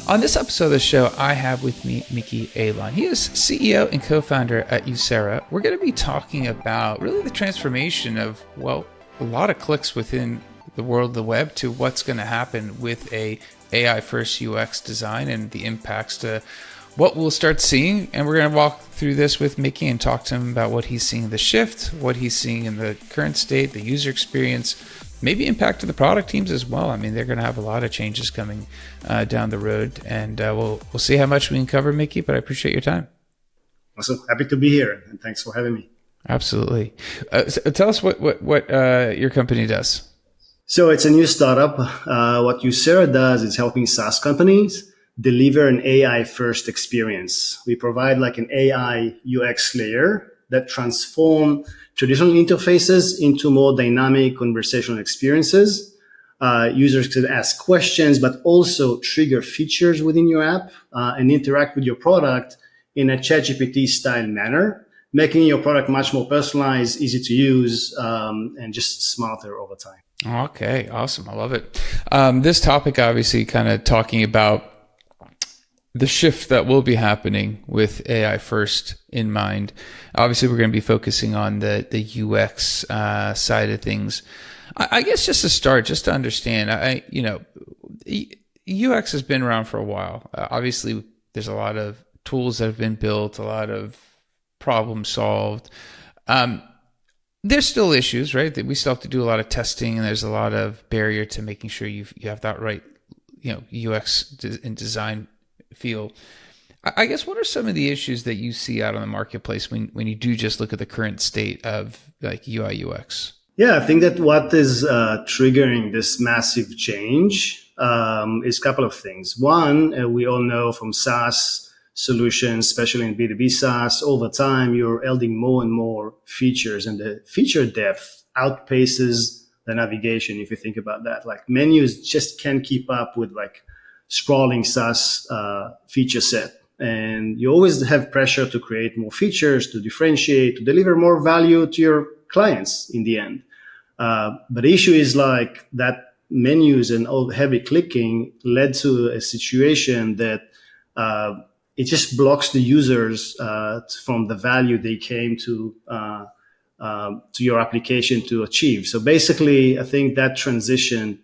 On this episode of the show, I have with me Mickey Alon. He is CEO and co-founder at Eucera. We're going to be talking about really the transformation of, well, a lot of clicks within the world of the web to what's going to happen with a AI-first UX design and the impacts to what we'll start seeing. And we're going to walk through this with Mickey and talk to him about what he's seeing in the shift, what he's seeing in the current state, the user experience, maybe impact to the product teams as well. I mean, they're going to have a lot of changes coming down the road, and we'll see how much we can cover, Mickey, but I appreciate your time. Awesome. Happy to be here, and thanks for having me. Absolutely. So tell us what your company does. So it's a new startup. What Eucera does is helping SaaS companies deliver an AI-first experience. We provide like an AI UX layer that transform traditional interfaces into more dynamic conversational experiences. Users can ask questions, but also trigger features within your app and interact with your product in a ChatGPT style manner, making your product much more personalized, easy to use, and just smarter over time. Okay, awesome. I love it. This topic, obviously, kind of talking about the shift that will be happening with AI first in mind. Obviously, we're going to be focusing on the UX side of things. I guess just to start, just to understand, UX has been around for a while. Obviously, there's a lot of tools that have been built, a lot of problems solved. There's still issues, right? That we still have to do a lot of testing, and there's a lot of barrier to making sure you have that right, UX and design feel. I guess what are some of the issues that you see out on the marketplace when you do just look at the current state of like UI UX? Yeah, I think that what is triggering this massive change is a couple of things. One, we all know from SaaS solutions, especially in B2B SaaS, over time, you're adding more and more features, and the feature depth outpaces the navigation. If you think about that, like menus just can't keep up with like sprawling SaaS feature set. And you always have pressure to create more features, to differentiate, to deliver more value to your clients in the end. But the issue is like that menus and all heavy clicking led to a situation that it just blocks the users from the value they came to your application to achieve. So basically, I think that transition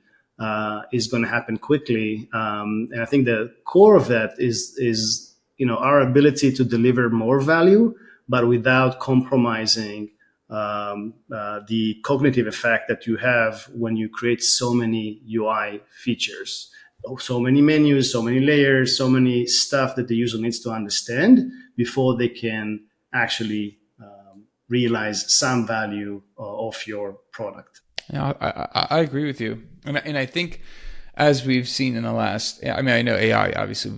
is going to happen quickly. And I think the core of that is our ability to deliver more value, but without compromising the cognitive effect that you have when you create so many UI features, so many menus, so many layers, so many stuff that the user needs to understand before they can actually realize some value of your product. Yeah, I agree with you, and I think as we've seen in the last, I know AI obviously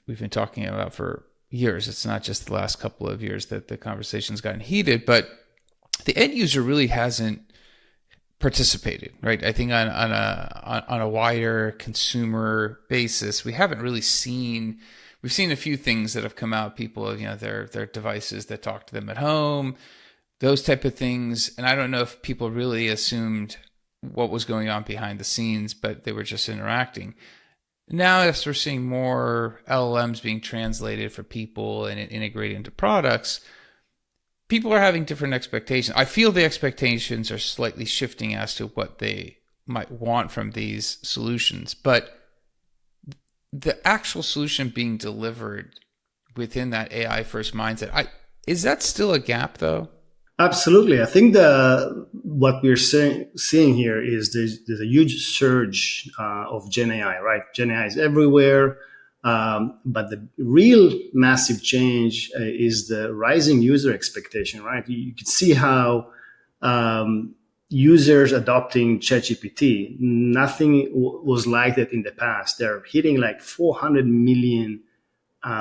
we've been talking about for years. It's not just the last couple of years that the conversation's gotten heated, but the end user really hasn't participated, right? I think on a wider consumer basis, we haven't really seen. We've seen a few things that have come out. People, their devices that talk to them at home, those type of things. And I don't know if people really assumed what was going on behind the scenes, but they were just interacting. Now, as we're seeing more LLMs being translated for people and integrated into products, people are having different expectations. I feel the expectations are slightly shifting as to what they might want from these solutions, but the actual solution being delivered within that AI first mindset, is that still a gap though? Absolutely. I think what we're seeing here is there's a huge surge of Gen AI, right? Gen AI is everywhere. But the real massive change is the rising user expectation, right? You can see how users adopting ChatGPT, nothing was like that in the past. They're hitting like 400 million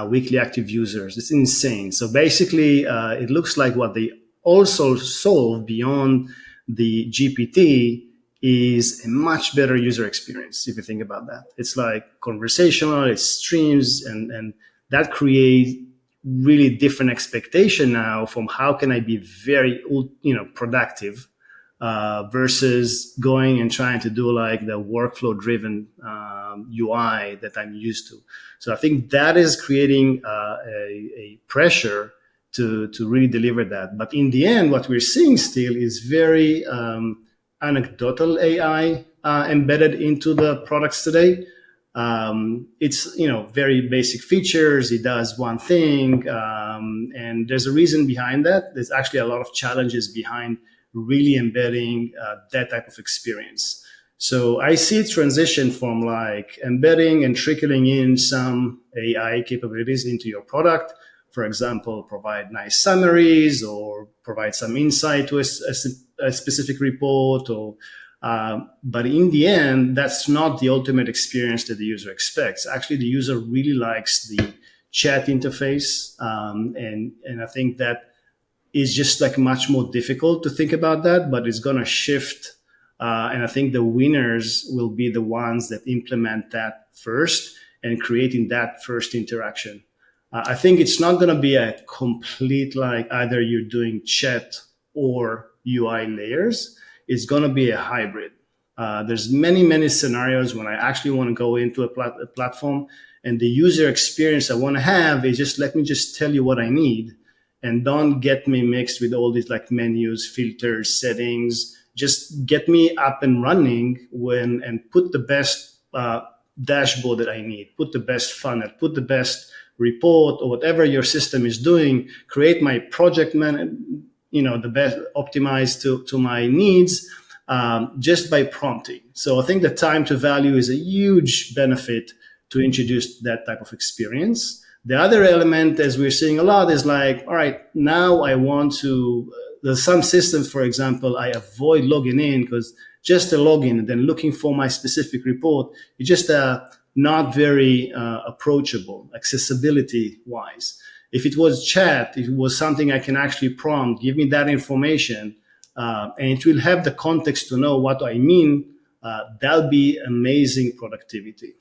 weekly active users. It's insane. So basically, it looks like what they also solve beyond the GPT is a much better user experience. If you think about that, it's like conversational, it's streams, and that creates really different expectation now from how can I be very, productive versus going and trying to do like the workflow driven UI that I'm used to. So I think that is creating a pressure to really deliver that. But in the end, what we're seeing still is very anecdotal AI embedded into the products today. It's very basic features. It does one thing, and there's a reason behind that. There's actually a lot of challenges behind really embedding that type of experience. So I see it transition from like embedding and trickling in some AI capabilities into your product. For example, provide nice summaries or provide some insight to a specific report. But in the end, that's not the ultimate experience that the user expects. Actually, the user really likes the chat interface. And I think that is just like much more difficult to think about that, but it's going to shift. And I think the winners will be the ones that implement that first and creating that first interaction. I think it's not going to be a complete, like either you're doing chat or UI layers. It's going to be a hybrid. There's many scenarios when I actually want to go into a platform and the user experience I want to have is just, let me just tell you what I need. And don't get me mixed with all these like menus, filters, settings. Just get me up and running and put the best dashboard that I need, put the best funnel, put the best report or whatever your system is doing, create my project the best optimized to my needs just by prompting. So I think the time to value is a huge benefit to introduce that type of experience. The other element, as we're seeing a lot, is like, all right, now I want to, there's some systems, for example, I avoid logging in because just a login and then looking for my specific report, it's just not very approachable, accessibility wise. If it was chat, if it was something I can actually prompt, give me that information, and it will have the context to know what I mean, that'll be amazing productivity.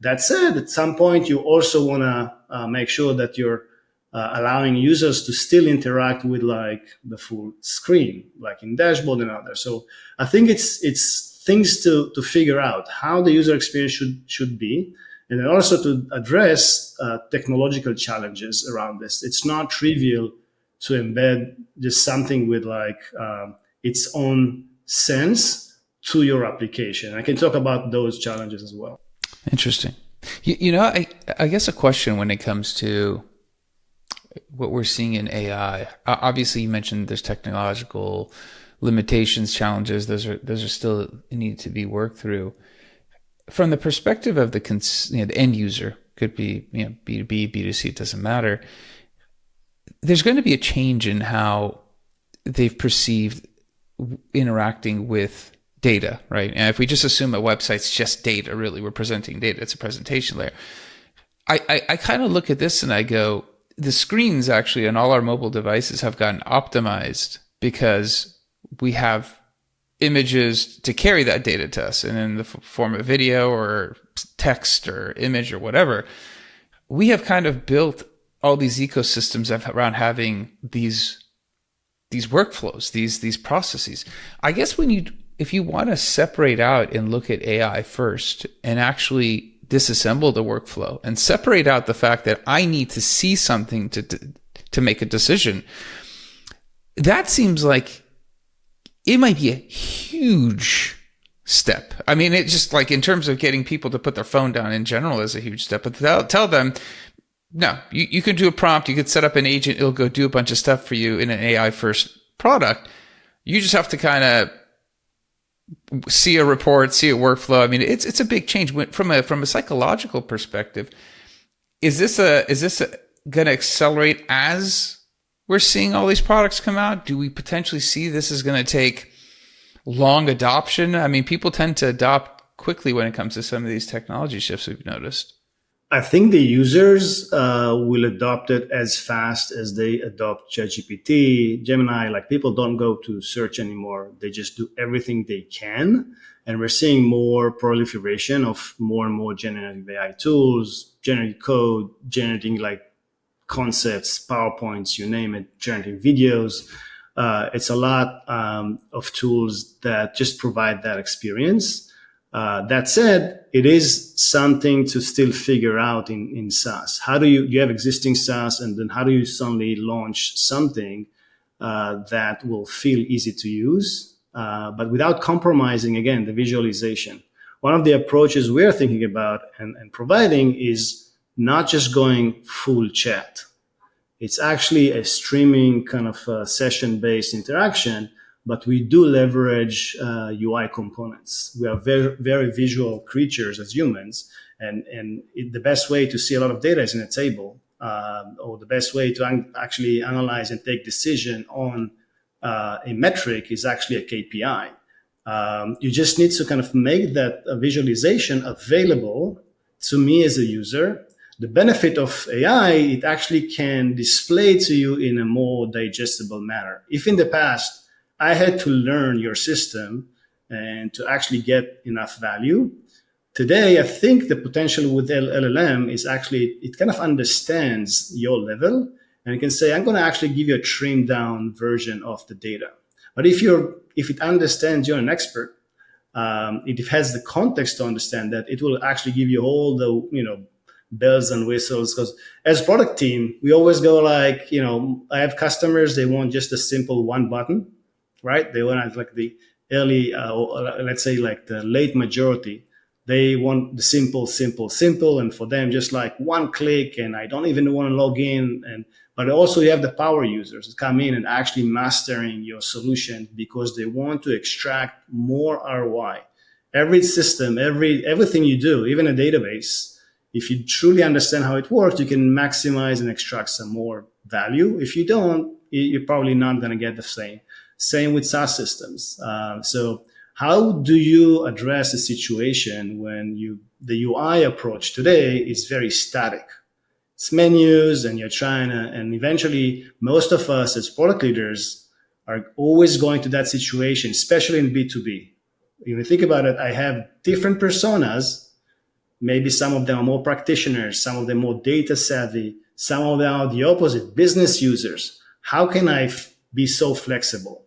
That said, at some point, you also want to make sure that you're allowing users to still interact with like the full screen, like in dashboard and others. So I think it's things to figure out how the user experience should be, and then also to address technological challenges around this. It's not trivial to embed just something with like its own sense to your application. I can talk about those challenges as well. Interesting. I guess a question when it comes to what we're seeing in AI. Obviously, you mentioned there's technological limitations, challenges. Those are still need to be worked through. From the perspective of the end user, could be B2B, B2C, it doesn't matter. There's going to be a change in how they've perceived interacting with data, right? And if we just assume a website's just data, really, we're presenting data, it's a presentation layer. I kind of look at this and I go, the screens actually on all our mobile devices have gotten optimized because we have images to carry that data to us, and in the form of video or text or image or whatever, we have kind of built all these ecosystems around having these workflows, these processes. I guess if you want to separate out and look at AI first and actually disassemble the workflow and separate out the fact that I need to see something to make a decision, that seems like it might be a huge step. I mean, it just like in terms of getting people to put their phone down in general is a huge step. But tell them, no, you can do a prompt, you could set up an agent, it'll go do a bunch of stuff for you in an AI first product. You just have to kind of see a report, see a workflow. I mean, it's a big change from a psychological perspective. Is this going to accelerate as we're seeing all these products come out? Do we potentially see this is going to take long adoption? I mean, people tend to adopt quickly when it comes to some of these technology shifts we've noticed. I think the users will adopt it as fast as they adopt ChatGPT, Gemini. Like, people don't go to search anymore. They just do everything they can. And we're seeing more proliferation of more and more generative AI tools, generating code, generating like concepts, PowerPoints, you name it, generating videos. It's a lot of tools that just provide that experience. That said, it is something to still figure out in SaaS. How do you have existing SaaS, and then how do you suddenly launch something that will feel easy to use, but without compromising, again, the visualization? One of the approaches we're thinking about and providing is not just going full chat. It's actually a streaming kind of session-based interaction, but we do leverage UI components. We are very, very visual creatures as humans, and the best way to see a lot of data is in a table, or the best way to actually analyze and take decision on a metric is actually a KPI. You just need to kind of make that visualization available to me as a user. The benefit of AI, it actually can display to you in a more digestible manner. If in the past I had to learn your system and to actually get enough value, today I think the potential with LLM is actually, it kind of understands your level and it can say, I'm going to actually give you a trimmed down version of the data. But if it understands you're an expert, it has the context to understand that, it will actually give you all the, bells and whistles. Because as product team, we always go like, I have customers, they want just a simple one button, right? They want like the early, or let's say like the late majority. They want the simple. And for them, just like one click, and I don't even want to log in. But also you have the power users that come in and actually mastering your solution because they want to extract more ROI. Every system, everything you do, even a database, if you truly understand how it works, you can maximize and extract some more value. If you don't, you're probably not going to get the same. Same with SaaS systems. So how do you address a situation when the UI approach today is very static? It's menus, and you're trying to, and eventually most of us as product leaders are always going to that situation, especially in B2B. If you think about it, I have different personas. Maybe some of them are more practitioners, some of them more data savvy, some of them are the opposite, business users. How can I be so flexible?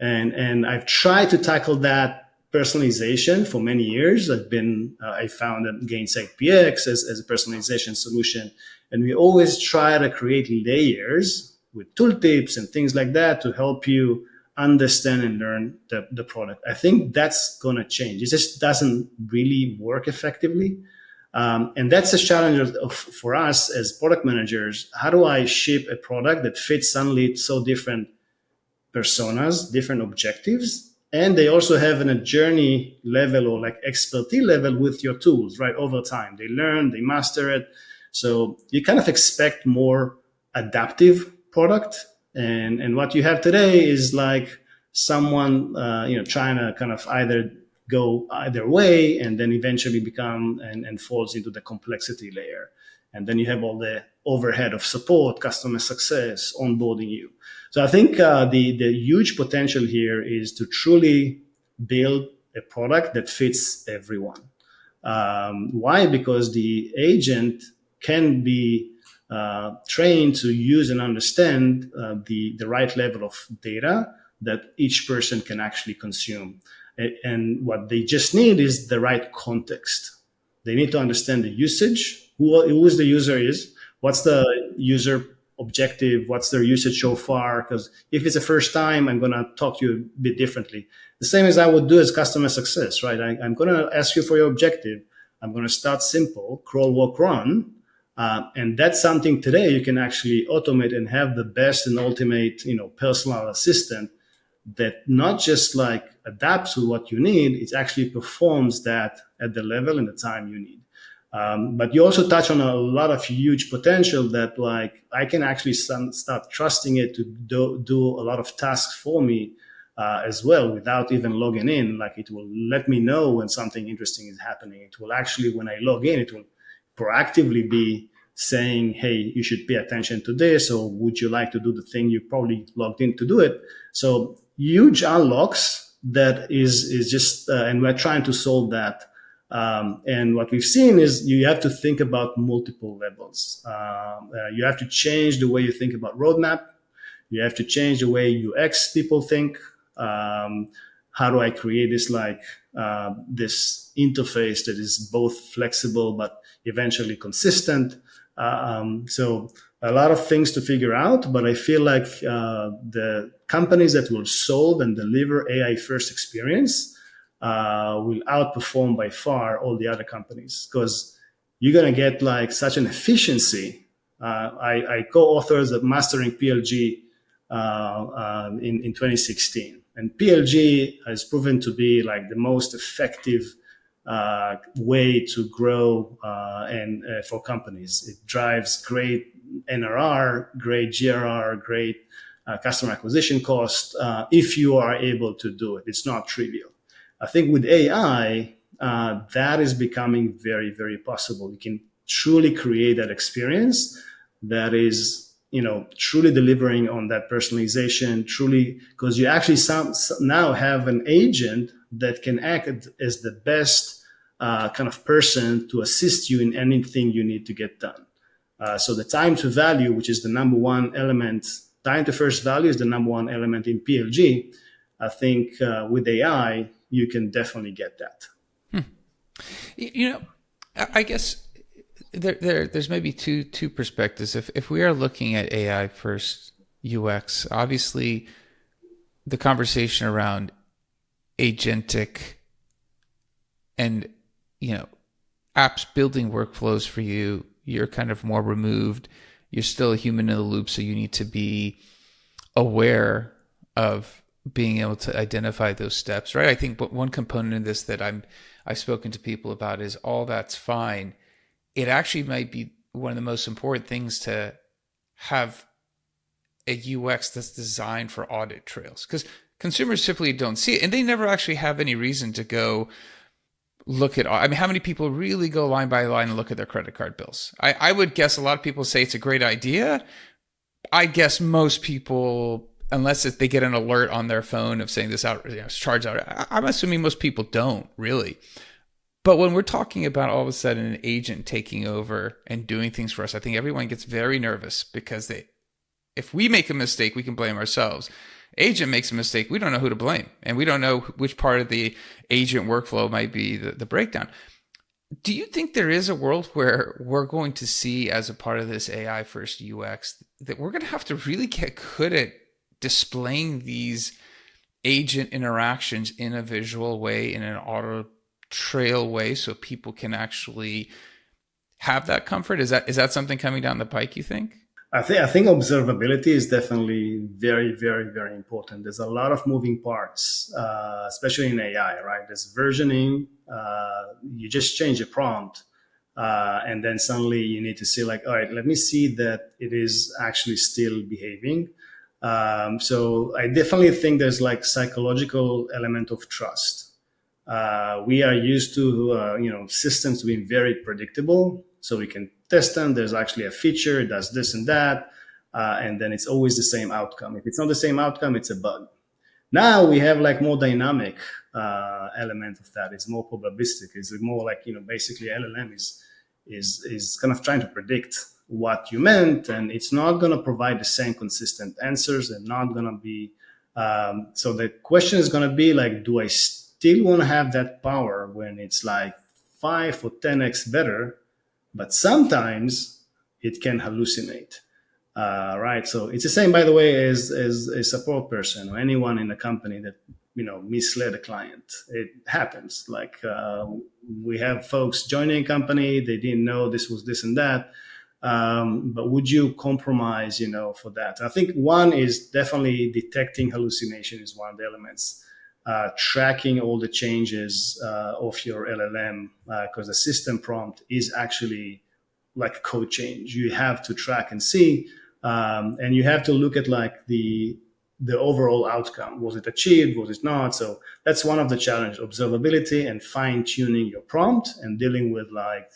And I've tried to tackle that personalization for many years. I founded Gainsight PX as a personalization solution. And we always try to create layers with tooltips and things like that to help you understand and learn the product. I think that's going to change. It just doesn't really work effectively. And that's a challenge for us as product managers. How do I ship a product that fits suddenly so different personas, different objectives, and they also have a journey level or like expertise level with your tools, right? Over time, they learn, they master it. So you kind of expect more adaptive product. And what you have today is like someone, trying to kind of either go either way and then eventually become and falls into the complexity layer. And then you have all the overhead of support, customer success, onboarding you. So I think the huge potential here is to truly build a product that fits everyone. Why? Because the agent can be trained to use and understand the right level of data that each person can actually consume. And what they just need is the right context. They need to understand the usage, who is the user is, what's the user objective, what's their usage so far. Because if it's the first time, I'm going to talk to you a bit differently. The same as I would do as customer success, right? I'm going to ask you for your objective. I'm going to start simple, crawl, walk, run. And that's something today you can actually automate and have the best and ultimate, personal assistant that not just like adapts to what you need, it actually performs that at the level and the time you need. But you also touch on a lot of huge potential that like I can actually start trusting it to do a lot of tasks for me as well without even logging in. Like it will let me know when something interesting is happening. It will actually, when I log in, it will proactively be saying, hey, you should pay attention to this, or would you like to do the thing you probably logged in to do it? So huge unlocks that is just, and we're trying to solve that. And what we've seen is you have to think about multiple levels. You have to change the way you think about roadmap. You have to change the way UX people think. How do I create this this interface that is both flexible but eventually consistent? So a lot of things to figure out, but I feel like the companies that will solve and deliver AI first experience will outperform by far all the other companies, because you're going to get like such an efficiency. I co-authored the Mastering PLG in 2016, and PLG has proven to be like the most effective way to grow and for companies. It drives great NRR, great GRR, great customer acquisition cost if you are able to do it. It's not trivial. I think with AI, that is becoming very, very possible. You can truly create that experience that is, truly delivering on that personalization, truly, because you actually now have an agent that can act as the best kind of person to assist you in anything you need to get done. So the time to value, which is the number one element, time to first value is the number one element in PLG. I think with AI, you can definitely get that. I guess there's maybe two perspectives. If we are looking at AI first UX, obviously the conversation around agentic and apps building workflows for you, you're kind of more removed. You're still a human in the loop, so you need to be aware of being able to identify those steps, right? I think one component of this that I've spoken to people about is all that's fine. It actually might be one of the most important things to have a UX that's designed for audit trails, because consumers simply don't see it, and they never actually have any reason to go look at. I mean, how many people really go line by line and look at their credit card bills? I would guess a lot of people say it's a great idea. I guess most people, unless they get an alert on their phone of saying this out, charge out, I'm assuming most people don't really. But when we're talking about all of a sudden an agent taking over and doing things for us, I think everyone gets very nervous, because if we make a mistake, we can blame ourselves. Agent makes a mistake, we don't know who to blame, and we don't know which part of the agent workflow might be the breakdown. Do you think there is a world where we're going to see, as a part of this AI first UX, that we're going to have to really get good at displaying these agent interactions in a visual way, in an auto trail way, so people can actually have that comfort? Is that something coming down the pike, you think? I think observability is definitely very, very, very important. There's a lot of moving parts, especially in AI, right? There's versioning. You just change a prompt, and then suddenly you need to see like, all right, let me see that it is actually still behaving. So I definitely think there's like psychological element of trust. We are used to, systems being very predictable, so we can test them. There's actually a feature, it does this and that, and then it's always the same outcome. If it's not the same outcome, it's a bug. Now we have like more dynamic element of that. It's more probabilistic. It's more like, basically LLM is kind of trying to predict what you meant, and it's not going to provide the same consistent answers. They're not going to be. So the question is going to be like, do I still want to have that power when it's like 5 or 10x better? But sometimes it can hallucinate, right? So it's the same, by the way, as a support person or anyone in a company that misled a client. It happens. Like we have folks joining a company, they didn't know this was this and that. But would you compromise, for that? I think one is definitely detecting hallucination is one of the elements. Tracking all the changes of your LLM, because the system prompt is actually like code change. You have to track and see, and you have to look at like the overall outcome. Was it achieved? Was it not? So that's one of the challenges: observability and fine tuning your prompt and dealing with like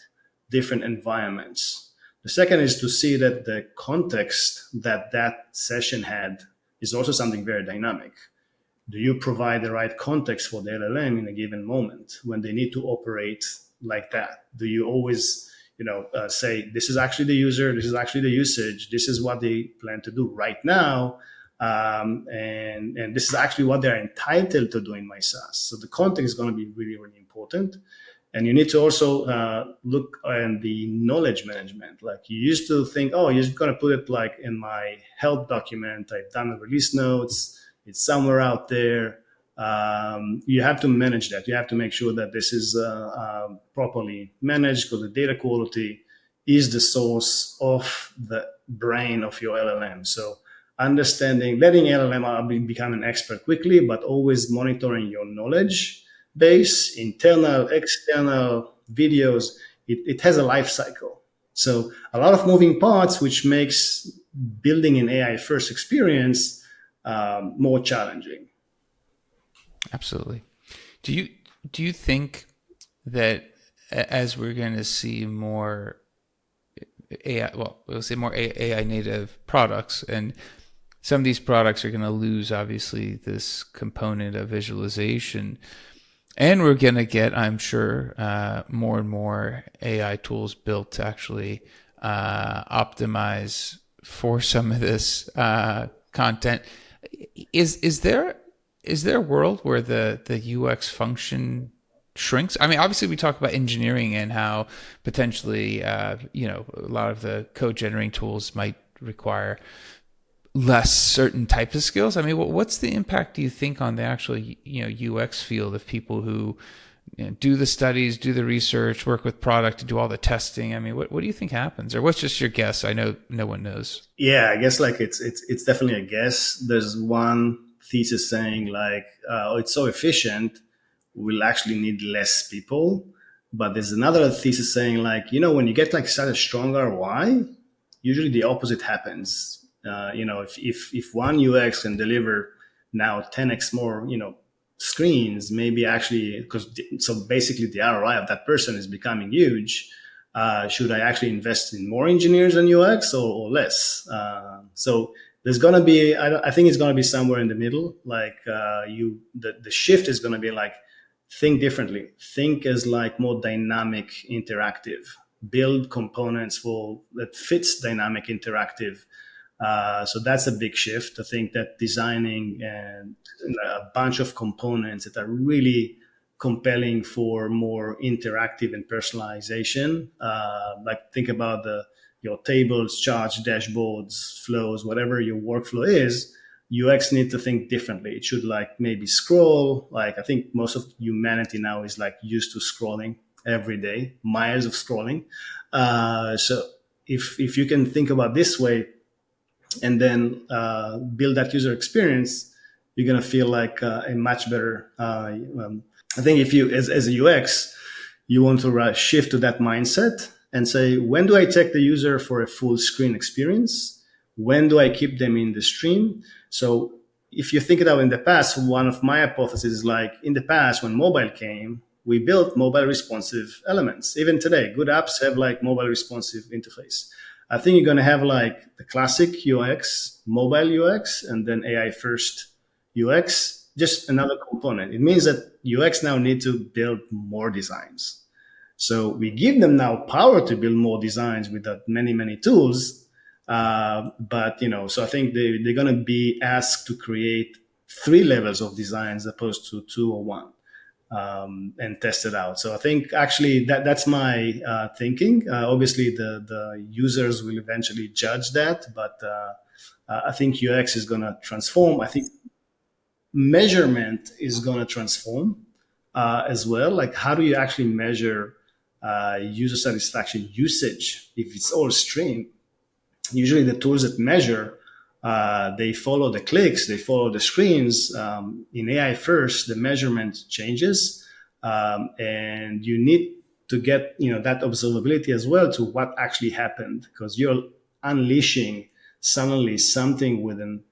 different environments. The second is to see that the context that session had is also something very dynamic. Do you provide the right context for the LLM in a given moment when they need to operate like that? Do you always, say, this is actually the user, this is actually the usage, this is what they plan to do right now, And this is actually what they're entitled to do in my SaaS. So the context is going to be really, really important. And you need to also look at the knowledge management. Like you used to think, oh, you're just going to put it like in my help document. I've done the release notes. It's somewhere out there. You have to manage that. You have to make sure that this is properly managed, because the data quality is the source of the brain of your LLM. So understanding, letting LLM become an expert quickly, but always monitoring your knowledge base, internal, external videos. It has a life cycle. So a lot of moving parts, which makes building an AI first experience more challenging. Absolutely. Do you think that as we're going to see more AI, well, we'll say more AI native products, and some of these products are going to lose obviously this component of visualization, and we're going to get, I'm sure, more and more AI tools built to actually optimize for some of this content. Is there a world where the UX function shrinks? I mean, obviously we talk about engineering and how potentially, a lot of the code generating tools might require less certain types of skills. I mean, what's the impact, do you think, on the actual, UX field of people who do the studies, do the research, work with product to do all the testing? I mean, what do you think happens, or what's just your guess? I know no one knows. Yeah, I guess like it's definitely a guess. There's one thesis saying like, it's so efficient, we'll actually need less people. But there's another thesis saying like, when you get like such a strong ROI, usually the opposite happens. If one UX can deliver now 10x more, screens, maybe actually, so basically the ROI of that person is becoming huge. Should I actually invest in more engineers in UX or less? So there's going to be, I think it's going to be somewhere in the middle. Like the shift is going to be like, think differently. Think as like more dynamic, interactive. Build components that fits dynamic, interactive. So that's a big shift. I think that designing and a bunch of components that are really compelling for more interactive and personalization. Like think about your tables, charts, dashboards, flows, whatever your workflow is. UX need to think differently. It should like maybe scroll. Like I think most of humanity now is like used to scrolling every day, miles of scrolling. So if you can think about this way, and then build that user experience, you're going to feel like a much better. I think if you, as a UX, you want to shift to that mindset and say, when do I take the user for a full screen experience? When do I keep them in the stream? So if you think about in the past, one of my hypotheses is like in the past when mobile came, we built mobile responsive elements. Even today, good apps have like mobile responsive interface. I think you're going to have like the classic UX, mobile UX, and then AI first UX, just another component. It means that UX now need to build more designs. So we give them now power to build more designs with that many, many tools. But, so I think they're going to be asked to create 3 levels of designs as opposed to 2 or 1. And test it out. So I think actually that's my thinking. Obviously, the users will eventually judge that, but I think UX is going to transform. I think measurement is going to transform as well. Like, how do you actually measure user satisfaction usage if it's all stream? Usually, the tools that measure they follow the clicks, they follow the screens. In AI first, the measurement changes, and you need to get that observability as well to what actually happened, because you're unleashing suddenly something with an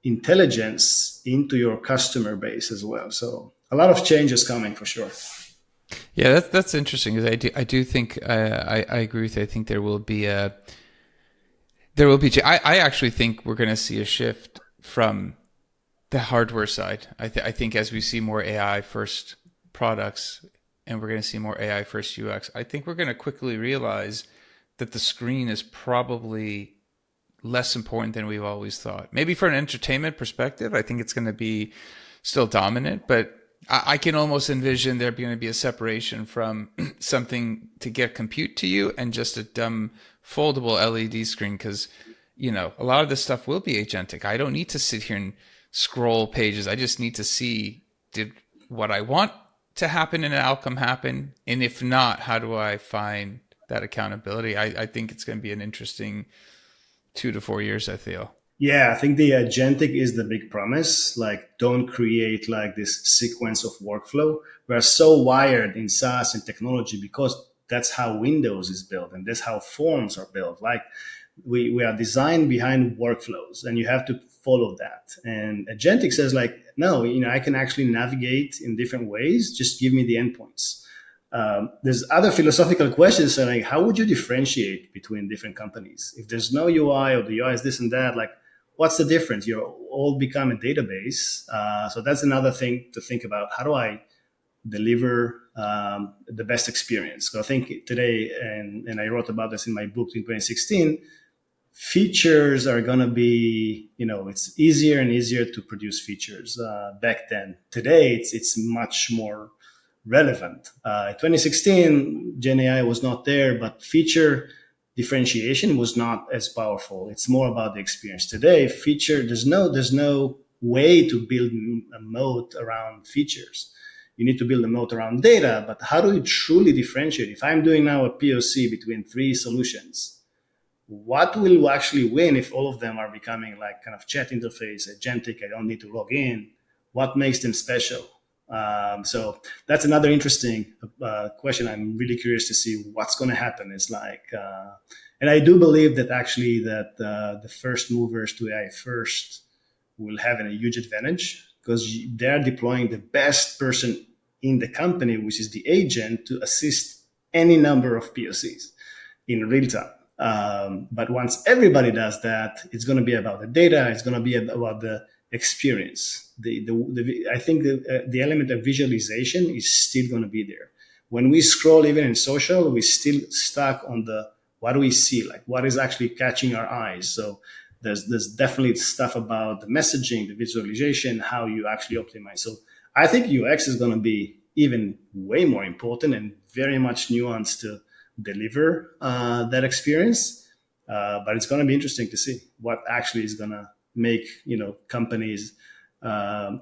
intelligence into your customer base as well. So a lot of changes coming for sure. Yeah, that's interesting, because I do think I agree with you. I think I actually think we're going to see a shift from the hardware side. I think as we see more AI first products and we're going to see more AI first UX, I think we're going to quickly realize that the screen is probably less important than we've always thought. Maybe for an entertainment perspective, I think it's going to be still dominant, but I can almost envision there going to be a separation from something to get compute to you and just a dumb foldable LED screen. Because, a lot of this stuff will be agentic. I don't need to sit here and scroll pages. I just need to see, did what I want to happen and an outcome happen? And if not, how do I find that accountability? I think it's going to be an interesting 2 to 4 years, I feel. Yeah, I think the agentic is the big promise. Like, don't create like this sequence of workflow. We are so wired in SaaS and technology because that's how Windows is built and that's how forms are built. Like, we are designed behind workflows and you have to follow that. And agentic says like, no, I can actually navigate in different ways. Just give me the endpoints. There's other philosophical questions like, how would you differentiate between different companies? If there's no UI or the UI is this and that, like, what's the difference? You're all become a database. So that's another thing to think about. How do I deliver the best experience? So I think today, and I wrote about this in my book in 2016, features are going to be, it's easier and easier to produce features back then. Today, it's much more relevant. In 2016, Gen AI was not there, but feature differentiation was not as powerful. It's more about the experience. Today, there's no way to build a moat around features. You need to build a moat around data, but how do you truly differentiate? If I'm doing now a POC between 3 solutions, what will actually win if all of them are becoming like kind of chat interface, agentic? I don't need to log in. What makes them special? So that's another interesting question. I'm really curious to see what's going to happen. It's like, and I do believe that actually that the first movers to AI first will have a huge advantage because they're deploying the best person in the company, which is the agent, to assist any number of POCs in real time. But once everybody does that, it's going to be about the data. It's going to be about the experience. I think the element of visualization is still going to be there. When we scroll even in social, we're still stuck on what do we see? Like, what is actually catching our eyes? So there's definitely stuff about the messaging, the visualization, how you actually optimize. So I think UX is going to be even way more important and very much nuanced to deliver that experience. But it's going to be interesting to see what actually is going to make companies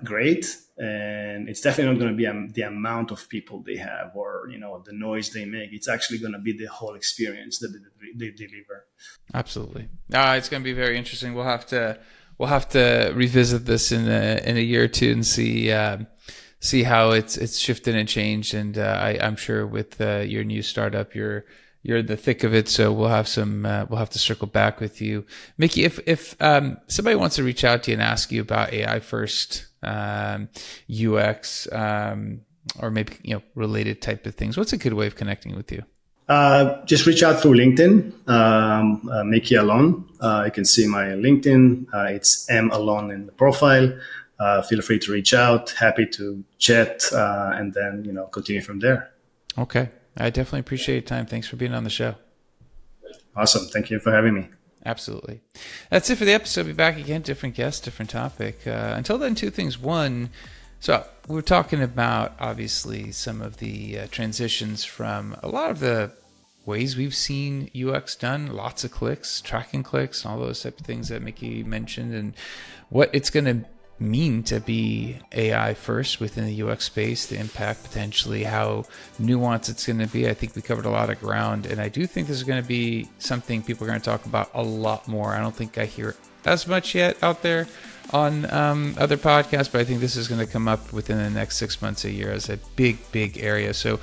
great. And it's definitely not going to be the amount of people they have or the noise they make. It's actually going to be the whole experience that they deliver. Absolutely. It's going to be very interesting. We'll have to revisit this in a year or two and see how it's shifted and changed. And I'm sure with your new startup, you're in the thick of it. So we'll have to circle back with you, Mickey. If somebody wants to reach out to you and ask you about AI first, UX, or maybe related type of things, what's a good way of connecting with you? Just reach out through LinkedIn, Mickey Alon. You can see my LinkedIn. It's M Alon in the profile. Feel free to reach out. Happy to chat, and then continue from there. Okay, I definitely appreciate your time. Thanks for being on the show. Awesome. Thank you for having me. Absolutely. That's it for the episode. Be back again. Different guest, different topic. Until then, 2 things. One, so we're talking about obviously some of the transitions from a lot of the ways we've seen UX done, lots of clicks, tracking clicks, all those type of things that Mickey mentioned, and what it's going to mean to be AI first within the UX space, the impact potentially, how nuanced it's going to be. I think we covered a lot of ground, and I do think this is going to be something people are going to talk about a lot more. I don't think I hear as much yet out there on other podcasts, but I think this is going to come up within the next 6 months, a year as a big area. So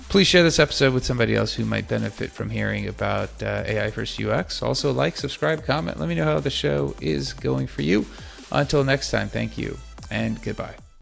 please share this episode with somebody else who might benefit from hearing about AI first UX. Also like, subscribe, comment. Let me know how the show is going for you. Until next time, thank you and goodbye.